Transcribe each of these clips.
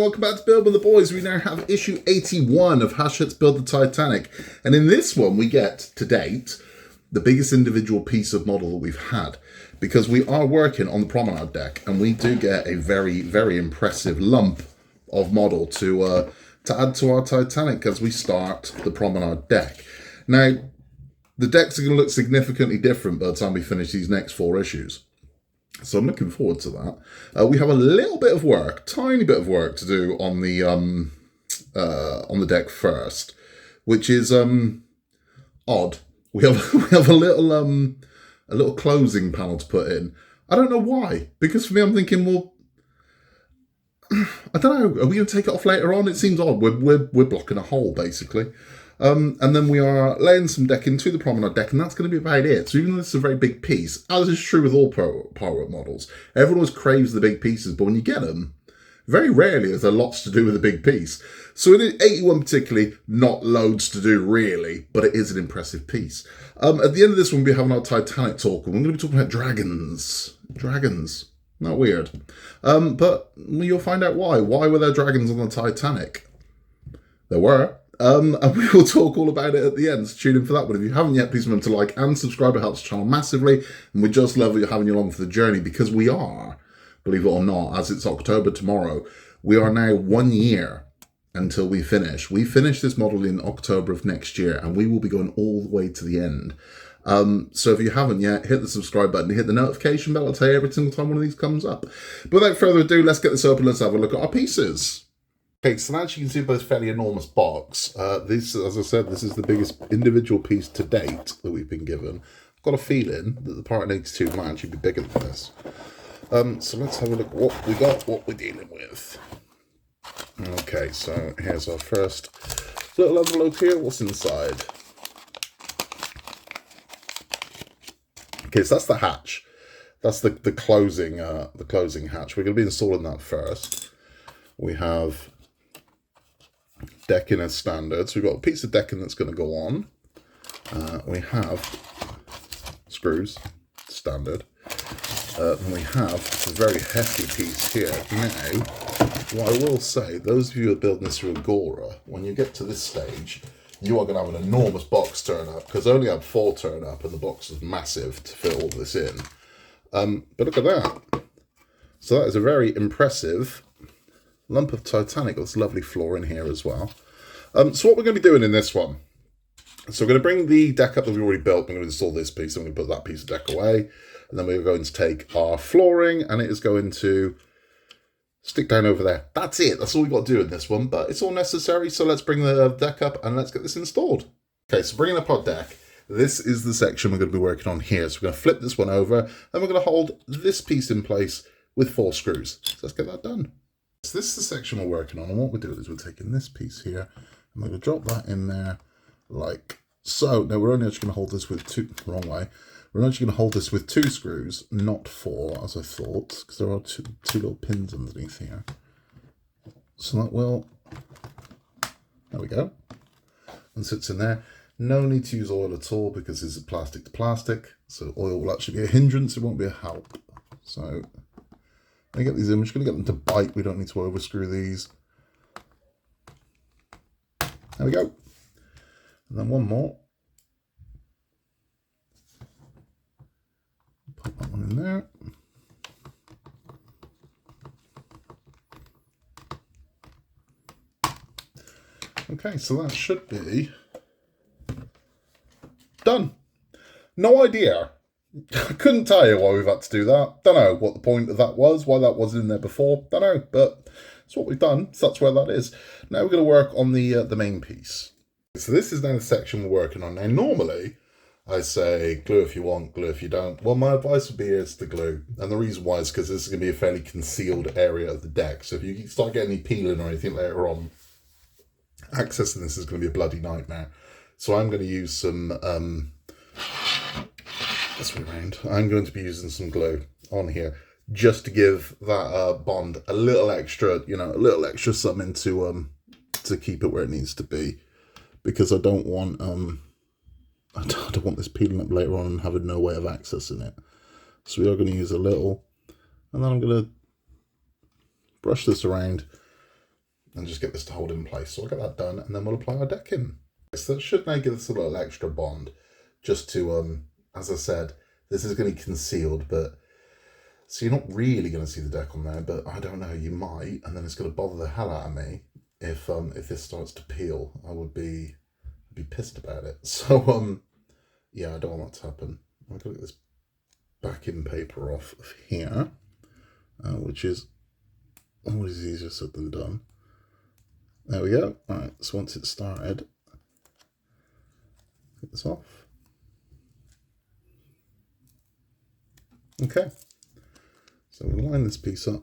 welcome back to Build with the Boys. We now have issue 81 of Hachette's Build the Titanic. And in this one, we get, to date, the biggest individual piece of model that we've had. Because we are working on the promenade deck, and we do get a very, very impressive lump of model to add to our Titanic as we start the promenade deck. Now, the decks are going to look significantly different by the time we finish these next 4 issues. So I'm looking forward to that. We have a little bit of work, tiny bit of work to do on the deck first, which is odd. We have a little closing panel to put in. I don't know why, because for me I'm thinking, well, I don't know. Are we going to take it off later on? It seems odd. We're blocking a hole basically. And then we are laying some deck into the promenade deck, and that's going to be about it. So even though this is a very big piece, as is true with all power-up models, everyone always craves the big pieces, but when you get them, very rarely is there lots to do with a big piece. So in 81 particularly, not loads to do really, but it is an impressive piece. At the end of this one, we'll be having our Titanic talk, and we're going to be talking about dragons. Dragons. Not weird. But you'll find out why. Why were there dragons on the Titanic? There were. And we will talk all about it at the end, so tune in for that. But if you haven't yet, please remember to like and subscribe. It helps the channel massively. And we just love having you along for the journey, because we are, believe it or not, as it's October tomorrow, we are now 1 year until we finish. We finish this model in October of next year, and we will be going all the way to the end. So if you haven't yet, hit the subscribe button, hit the notification bell. I'll tell you every single time one of these comes up. But without further ado, let's get this open. Let's have a look at our pieces. Okay, so now as you can see by this fairly enormous box, this, as I said, this is the biggest individual piece to date that we've been given. I've got a feeling that the Part 82 might actually be bigger than this. So let's have a look at what we got, what we're dealing with. Okay, so here's our first little envelope here. What's inside? Okay, so that's the hatch. That's the closing hatch. We're going to be installing that first. We have decking as standard. So we've got a piece of decking that's going to go on. We have screws, standard. And we have a very hefty piece here. Now, what I will say, those of you who are building this through Agora, when you get to this stage, you are going to have an enormous box turn up, because I only had 4 turn up, and the box is massive to fit all this in. But look at that. So that is a very impressive lump of Titanic. Got this lovely floor in here as well. So what we're going to be doing in this one, so we're going to bring the deck up that we've already built. We're going to install this piece. I'm going to put that piece of deck away, and then we're going to take our flooring, and it is going to stick down over there. That's it. That's all we've got to do in this one, but it's all necessary. So let's bring the deck up and let's get this installed. Okay, so bringing up our deck, this is the section we're going to be working on here. So we're going to flip this one over, and we're going to hold this piece in place with 4 screws. So let's get that done. So this is the section we're working on, and what we're doing is we're taking this piece here, and we're going to drop that in there like so. Now we're only actually going to hold this with 2, wrong way. We're actually going to hold this with 2 screws, not 4, as I thought, because there are two little pins underneath here. So that will, there we go, and sits in there. No need to use oil at all, because this is plastic to plastic, so oil will actually be a hindrance, it won't be a help. So I get these in, we're just going to get them to bite. We don't need to overscrew these. There we go. And then one more. Pop that one in there. Okay, so that should be done. No idea. I couldn't tell you why we've had to do that. Don't know what the point of that was, why that wasn't in there before. Don't know, but it's what we've done. So that's where that is. Now we're going to work on the main piece. So this is now the section we're working on. Now normally I say glue if you want, glue if you don't. Well, my advice would be is to glue. And the reason why is because this is going to be a fairly concealed area of the deck. So if you start getting any peeling or anything later on, accessing this is going to be a bloody nightmare. So I'm going to use some, this way around, I'm going to be using some glue on here just to give that bond a little extra, you know, a little extra something to keep it where it needs to be. Because I don't want I don't want this peeling up later on and having no way of accessing it. So we are going to use a little, and then I'm going to brush this around and just get this to hold in place. So I'll get that done, and then we'll apply our decking. So that should now give us a little extra bond, just to, as I said, this is going to be concealed, but so you're not really going to see the deck on there, but I don't know, you might, and then it's going to bother the hell out of me if this starts to peel. I would be pissed about it. So yeah, I don't want that to happen. I'm going to get this backing paper off of here, which is always easier said than done. There we go. All right, so once it's started, get this off. Okay, so we'll line this piece up.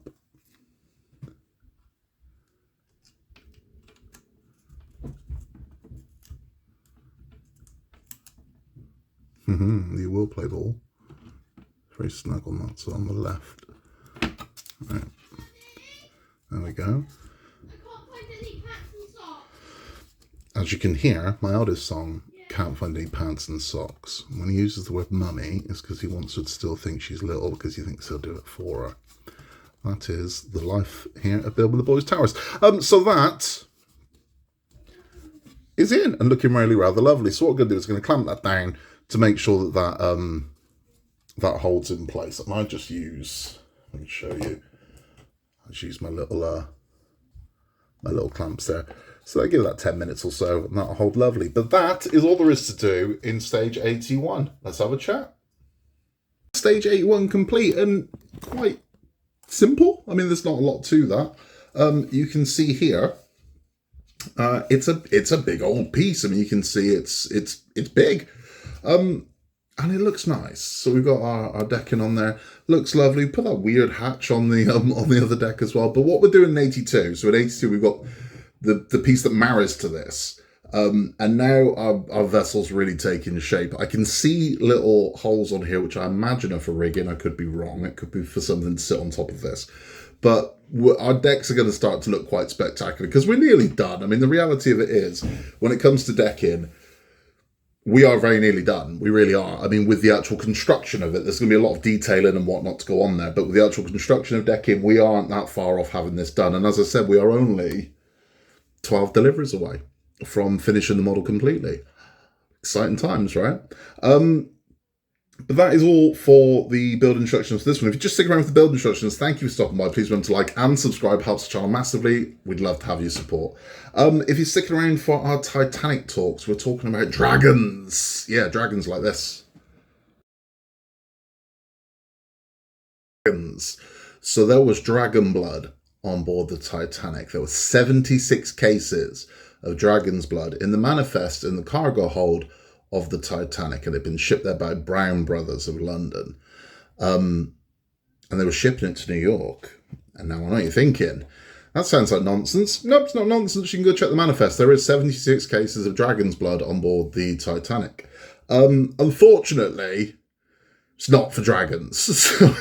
You will play ball. Very snug on that, so on the left. Right. There we go. As you can hear, my eldest song, Can't Find Any Pants and Socks. When he uses the word mummy, it's because he wants her to still think she's little, because he thinks he'll do it for her. That is the life here at Building the Boys Towers. So that is in and looking really rather lovely. So what we're going to do is going to clamp that down to make sure that that holds in place. And I just use, let me show you, I just use my little clamps there. So I give that 10 minutes or so, and that'll hold lovely. But that is all there is to do in stage 81. Let's have a chat. Stage 81 complete, and quite simple. I mean, there's not a lot to that. You can see here, it's a big old piece. I mean, you can see it's big, and it looks nice. So we've got our decking on there. Looks lovely. Put that weird hatch on the other deck as well. But what we're doing in 82, so in 82 we've got the piece that marries to this. And now our vessel's really taking shape. I can see little holes on here, which I imagine are for rigging. I could be wrong. It could be for something to sit on top of this. But our decks are going to start to look quite spectacular because we're nearly done. I mean, the reality of it is, when it comes to decking, we are very nearly done. We really are. I mean, with the actual construction of it, there's going to be a lot of detailing and whatnot to go on there. But with the actual construction of decking, we aren't that far off having this done. And as I said, we are only 12 deliveries away from finishing the model completely. Exciting times, right? But that is all for the build instructions for this one. If you just stick around with the build instructions, thank you for stopping by. Please remember to like and subscribe. Helps the channel massively. We'd love to have your support. If you're sticking around for our Titanic talks, we're talking about dragons. Yeah, dragons like this. So there was dragon blood on board the Titanic. There were 76 cases of dragon's blood in the manifest in the cargo hold of the Titanic, and it had been shipped there by Brown Brothers of London. And they were shipping it to New York. And now I know what you're thinking. That sounds like nonsense. Nope, it's not nonsense. You can go check the manifest. There is 76 cases of dragon's blood on board the Titanic. Unfortunately, it's not for dragons. So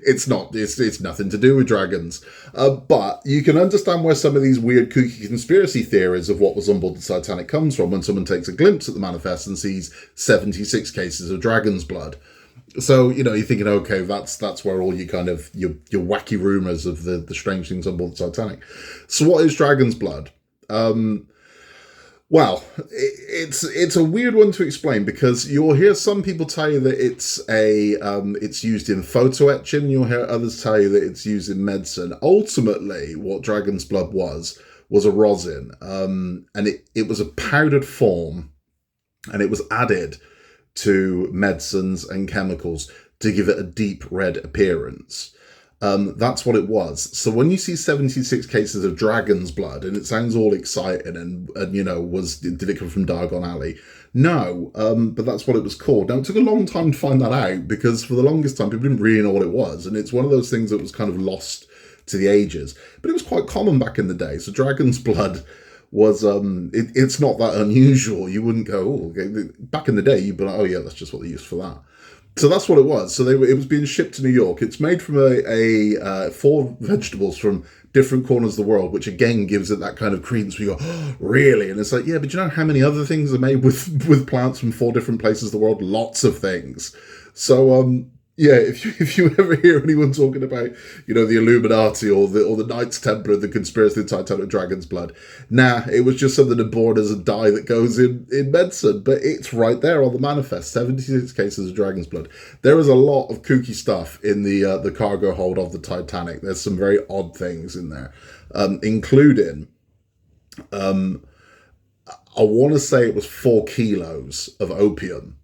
it's nothing to do with dragons. But you can understand where some of these weird kooky conspiracy theories of what was on board the Titanic comes from when someone takes a glimpse at the manifest and sees 76 cases of dragon's blood. So, you know, you're thinking, okay, that's where all your kind of your wacky rumours of the strange things on board the Titanic. So what is dragon's blood? Well, it's a weird one to explain, because you'll hear some people tell you that it's used in photo etching. You'll hear others tell you that it's used in medicine. Ultimately, what dragon's blood was a rosin, and it was a powdered form, and it was added to medicines and chemicals to give it a deep red appearance. That's what it was. So when you see 76 cases of dragon's blood, and it sounds all exciting and you know, did it come from Diagon Alley? No, but that's what it was called. Now, it took a long time to find that out, because for the longest time, people didn't really know what it was. And it's one of those things that was kind of lost to the ages. But it was quite common back in the day. So dragon's blood was, it's not that unusual. You wouldn't go, oh, okay. Back in the day, you'd be like, oh yeah, that's just what they used for that. So that's what it was. So it was being shipped to New York. It's made from four vegetables from different corners of the world, which again gives it that kind of credence where you go, oh, really? And it's like, yeah, but you know how many other things are made with plants from 4 different places of the world? Lots of things. So Yeah, if you ever hear anyone talking about, the Illuminati or the Knights Templar, the conspiracy of the Titanic dragon's blood, nah, it was just something born as a dye that goes in medicine. But it's right there on the manifest. 76 cases of dragon's blood. There is a lot of kooky stuff in the cargo hold of the Titanic. There's some very odd things in there, including, I want to say it was 4 kilos of opium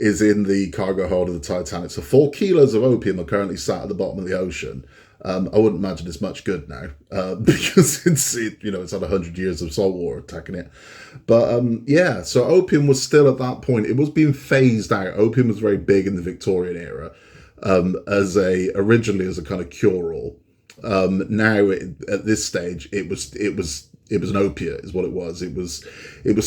is in the cargo hold of the Titanic. So 4 kilos of opium are currently sat at the bottom of the ocean. I wouldn't imagine it's much good now because it's had 100 years of salt water attacking it. But yeah, so opium was still at that point. It was being phased out. Opium was very big in the Victorian era originally as a kind of cure-all. Now at this stage, it was an opiate, is what it was. It was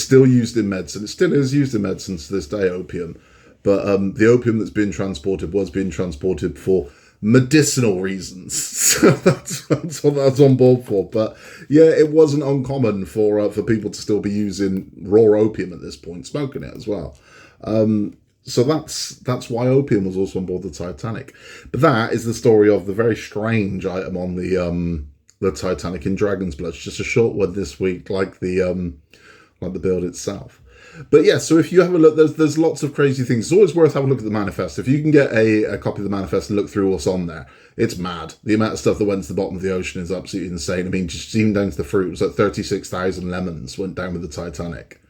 still used in medicine. It still is used in medicine to this day, opium. But the opium that's been transported was being transported for medicinal reasons. So that's what that's on board for. But yeah, it wasn't uncommon for people to still be using raw opium at this point, smoking it as well. So that's why opium was also on board the Titanic. But that is the story of the very strange item on the Titanic in dragon's blood. It's just a short one this week, like the build itself. But yeah, so if you have a look, there's lots of crazy things. It's always worth having a look at the manifest. If you can get a copy of the manifest and look through what's on there, it's mad. The amount of stuff that went to the bottom of the ocean is absolutely insane. I mean, just even down to the fruit, it was like 36,000 lemons went down with the Titanic.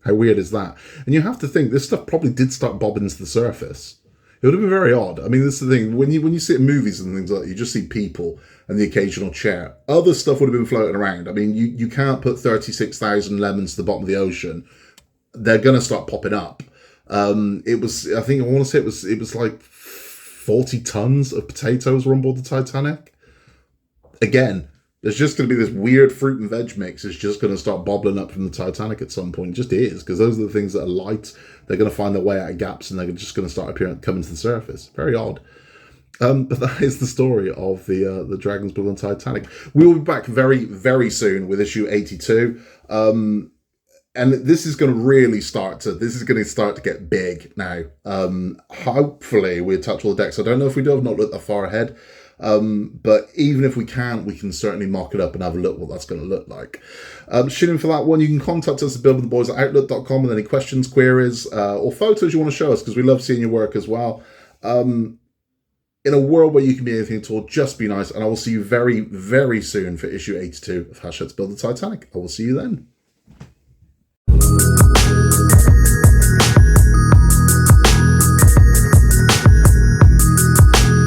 How weird is that? And you have to think, this stuff probably did start bobbing to the surface. It would have been very odd. I mean, this is the thing. When you see it in movies and things like that, you just see people and the occasional chair. Other stuff would have been floating around. I mean, you can't put 36,000 lemons to the bottom of the ocean. They're going to start popping up. I want to say it was like 40 tons of potatoes were on board the Titanic. Again, there's just going to be this weird fruit and veg mix. It's just going to start bobbling up from the Titanic at some point. It just is, because those are the things that are light. They're going to find their way out of gaps and they're just going to start coming to the surface. Very odd. But that is the story of the Dragon's Blood on Titanic. We will be back very, very soon with issue 82. And this is going to start to get big now. Hopefully we touch all the decks. I don't know if we do. I've not looked that far ahead. But even if we can't, we can certainly mock it up and have a look what that's going to look like. Tune in for that one. You can contact us at buildwiththeboys@outlook.com with any questions, queries, or photos you want to show us, because we love seeing your work as well. In a world where you can be anything at all, just be nice. And I will see you very, very soon for issue 82 of Hachette's Build the Titanic. I will see you then.